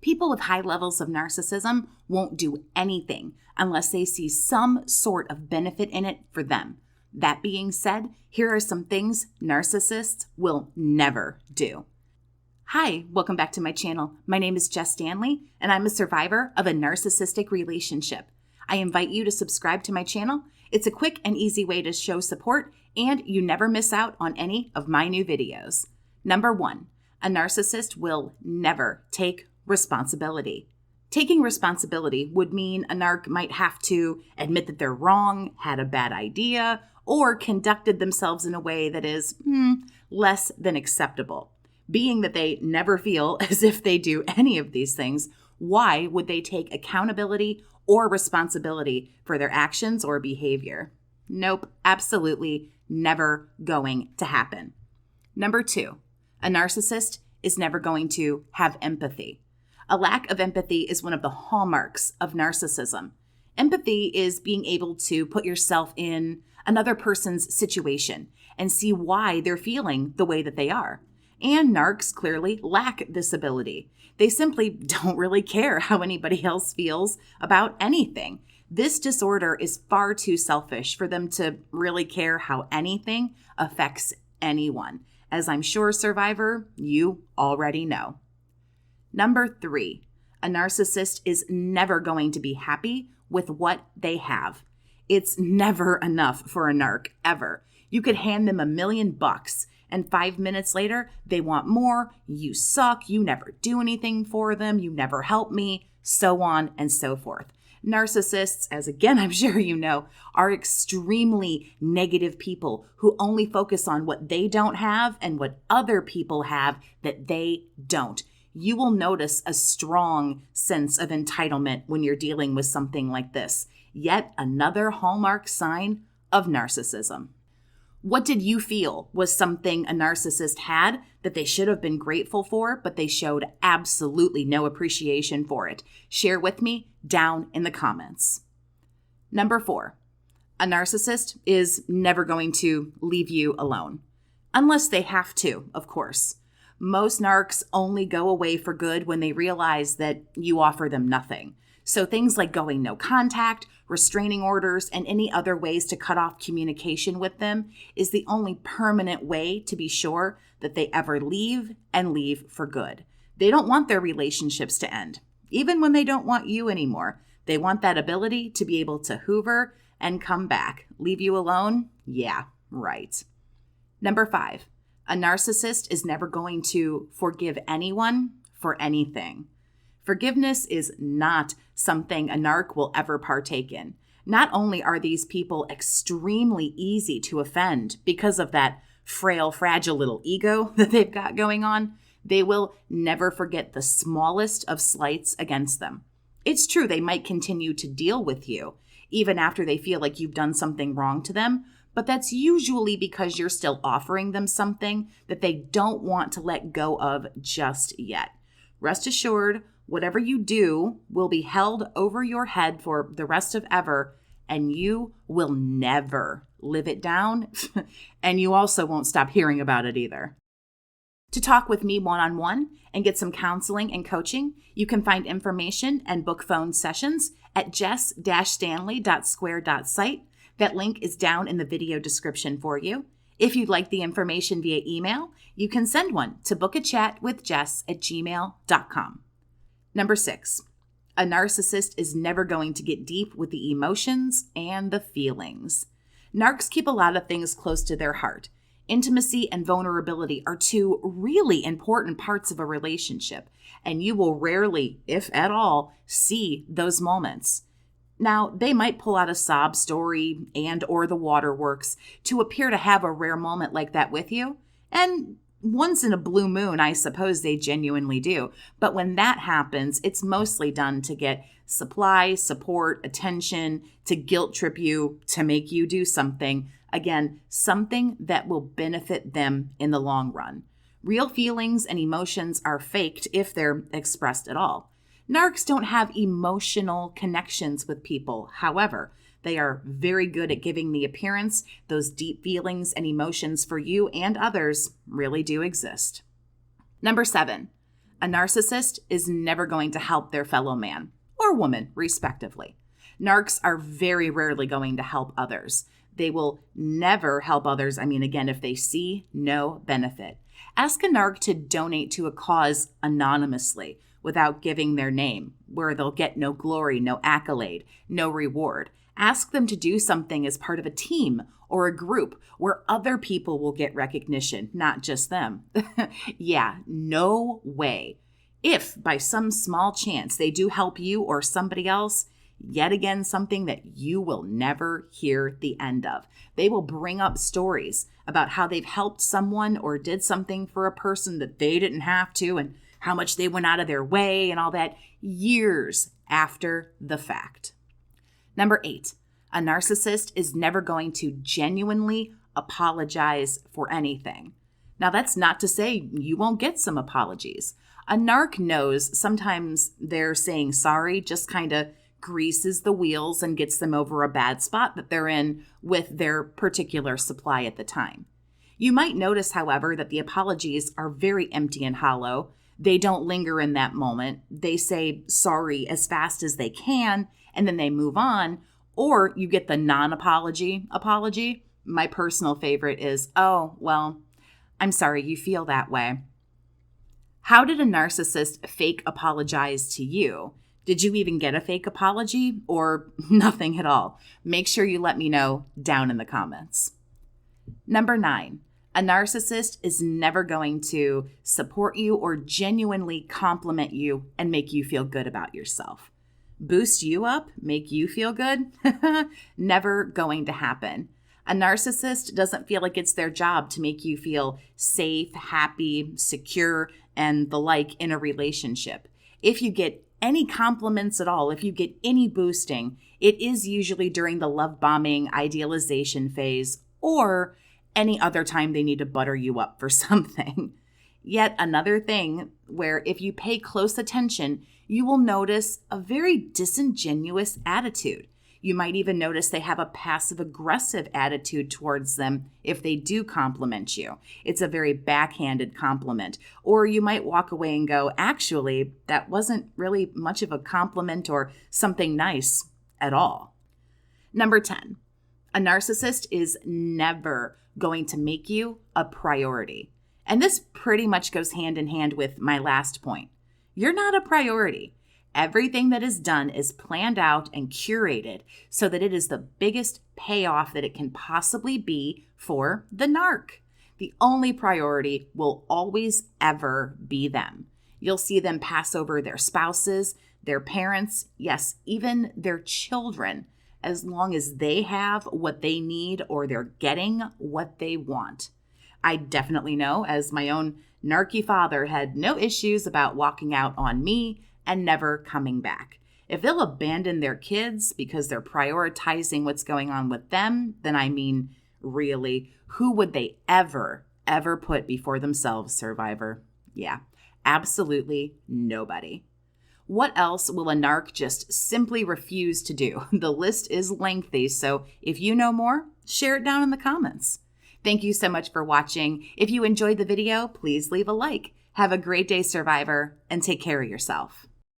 People with high levels of narcissism won't do anything unless they see some sort of benefit in it for them. That being said, here are some things narcissists will never do. Hi, welcome back to my channel. My name is Jess Stanley, and I'm a survivor of a narcissistic relationship. I invite you to subscribe to my channel. It's a quick and easy way to show support, and you never miss out on any of my new videos. Number 1, a narcissist will never take responsibility. Taking responsibility would mean a narc might have to admit that they're wrong, had a bad idea, or conducted themselves in a way that is less than acceptable. Being that they never feel as if they do any of these things, why would they take accountability or responsibility for their actions or behavior? Nope, absolutely never going to happen. Number 2, a narcissist is never going to have empathy. A lack of empathy is one of the hallmarks of narcissism. Empathy is being able to put yourself in another person's situation and see why they're feeling the way that they are. And narcs clearly lack this ability. They simply don't really care how anybody else feels about anything. This disorder is far too selfish for them to really care how anything affects anyone. As I'm sure, survivor, you already know. Number 3, a narcissist is never going to be happy with what they have. It's never enough for a narc, ever. You could hand them $1 million, and 5 minutes later, they want more. You suck. You never do anything for them. You never help me, so on and so forth. Narcissists, as again I'm sure you know, are extremely negative people who only focus on what they don't have and what other people have that they don't. You will notice a strong sense of entitlement when you're dealing with something like this. Yet another hallmark sign of narcissism. What did you feel was something a narcissist had that they should have been grateful for, but they showed absolutely no appreciation for it? Share with me down in the comments. Number 4, a narcissist is never going to leave you alone. Unless they have to, of course. Most narcs only go away for good when they realize that you offer them nothing. So things like going no contact, restraining orders, and any other ways to cut off communication with them is the only permanent way to be sure that they ever leave and leave for good. They don't want their relationships to end, even when they don't want you anymore. They want that ability to be able to hoover and come back. Leave you alone? Yeah, right. Number 5. A narcissist is never going to forgive anyone for anything. Forgiveness is not something a narc will ever partake in. Not only are these people extremely easy to offend because of that frail, fragile little ego that they've got going on, they will never forget the smallest of slights against them. It's true they might continue to deal with you, even after they feel like you've done something wrong to them, but that's usually because you're still offering them something that they don't want to let go of just yet. Rest assured, whatever you do will be held over your head for the rest of ever, and you will never live it down, and you also won't stop hearing about it either. To talk with me one-on-one and get some counseling and coaching, you can find information and book phone sessions at jess-stanley.square.site. That link is down in the video description for you. If you'd like the information via email, you can send one to bookachatwithjess@gmail.com. Number 6, a narcissist is never going to get deep with the emotions and the feelings. Narcs keep a lot of things close to their heart. Intimacy and vulnerability are 2 really important parts of a relationship, and you will rarely, if at all, see those moments. Now, they might pull out a sob story and or the waterworks to appear to have a rare moment like that with you, and once in a blue moon, I suppose they genuinely do. But when that happens, it's mostly done to get supply, support, attention, to guilt trip you, to make you do something. Again, something that will benefit them in the long run. Real feelings and emotions are faked if they're expressed at all. Narcs don't have emotional connections with people. However, they are very good at giving the appearance those deep feelings and emotions for you and others really do exist. Number 7, A narcissist is never going to help their fellow man or woman, respectively. Narcs are very rarely going to help others. They will never help others, again, if they see no benefit. Ask a narc to donate to a cause anonymously without giving their name, where they'll get no glory, no accolade, no reward. Ask them to do something as part of a team or a group where other people will get recognition, not just them. Yeah, no way. If by some small chance they do help you or somebody else, yet again, something that you will never hear the end of. They will bring up stories about how they've helped someone or did something for a person that they didn't have to, and how much they went out of their way and all that years after the fact. Number 8, a narcissist is never going to genuinely apologize for anything. Now, that's not to say you won't get some apologies. A narc knows sometimes they're saying sorry just kind of greases the wheels and gets them over a bad spot that they're in with their particular supply at the time. You might notice, however, that the apologies are very empty and hollow. They don't linger in that moment. They say sorry as fast as they can, and then they move on. Or you get the non-apology apology. My personal favorite is, oh, well, I'm sorry you feel that way. How did a narcissist fake apologize to you? Did you even get a fake apology or nothing at all? Make sure you let me know down in the comments. Number 9, a narcissist is never going to support you or genuinely compliment you and make you feel good about yourself. Boost you up, make you feel good? Never going to happen. A narcissist doesn't feel like it's their job to make you feel safe, happy, secure, and the like in a relationship. If you get any compliments at all, if you get any boosting, it is usually during the love bombing, idealization phase, or any other time they need to butter you up for something. Yet another thing where if you pay close attention, you will notice a very disingenuous attitude. You might even notice they have a passive-aggressive attitude towards them if they do compliment you. It's a very backhanded compliment. Or you might walk away and go, actually, that wasn't really much of a compliment or something nice at all. Number 10, a narcissist is never going to make you a priority. And this pretty much goes hand in hand with my last point. You're not a priority. Everything that is done is planned out and curated so that it is the biggest payoff that it can possibly be for the narc. The only priority will always ever be them. You'll see them pass over their spouses, their parents, yes, even their children, as long as they have what they need or they're getting what they want. I definitely know, as my own narky father had no issues about walking out on me and never coming back. If they'll abandon their kids because they're prioritizing what's going on with them, then really, who would they ever put before themselves, survivor? Yeah, absolutely nobody. What else will a narc just simply refuse to do? The list is lengthy, so if you know more, share it down in the comments. Thank you so much for watching. If you enjoyed the video, please leave a like. Have a great day, survivor, and take care of yourself.